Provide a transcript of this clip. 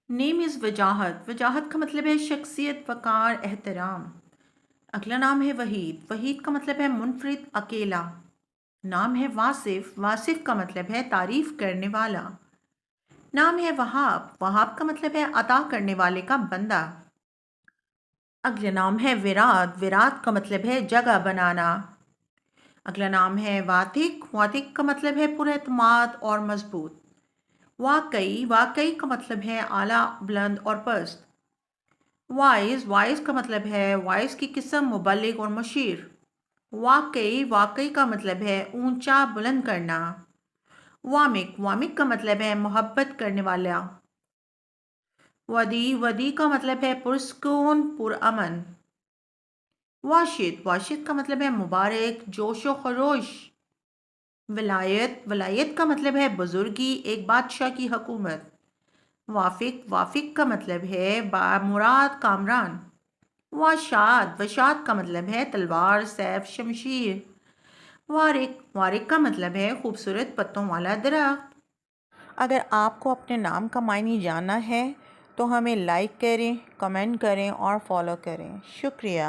نیم از وجاہت، وجاہت کا مطلب ہے شخصیت، وقار، احترام۔ اگلا نام ہے وحید، وحید کا مطلب ہے منفرد، اکیلا۔ نام ہے واصف، واصف کا مطلب ہے تعریف کرنے والا۔ نام ہے وہاب، وہاب کا مطلب ہے عطا کرنے والے کا بندہ۔ اگلا نام ہے وراث، وراث کا مطلب ہے جگہ بنانا۔ اگلا نام ہے واثق، واثق کا مطلب ہے پر اعتماد اور مضبوط۔ واقعی، واقعی کا مطلب ہے اعلیٰ، بلند اور پست۔ وائز، وائز کا مطلب ہے وائز کی قسم، مبلغ اور مشیر۔ واقعی، واقعی کا مطلب ہے اونچا، بلند کرنا۔ وامق، وامق کا مطلب ہے محبت کرنے والا۔ ودی، ودی کا مطلب ہے پرسکون، پرامن۔ واشد، واشد کا مطلب ہے مبارک، جوش و خروش۔ ولایت، ولایت کا مطلب ہے بزرگی، ایک بادشاہ کی حکومت۔ وافق، وافق کا مطلب ہے بامراد، کامران۔ واشاد، وشاد کا مطلب ہے تلوار، سیف، شمشیر۔ وارق، وارق کا مطلب ہے خوبصورت پتوں والا درخت۔ اگر آپ کو اپنے نام کا معنی جاننا ہے تو ہمیں لائک کریں، کمنٹ کریں اور فالو کریں۔ شکریہ۔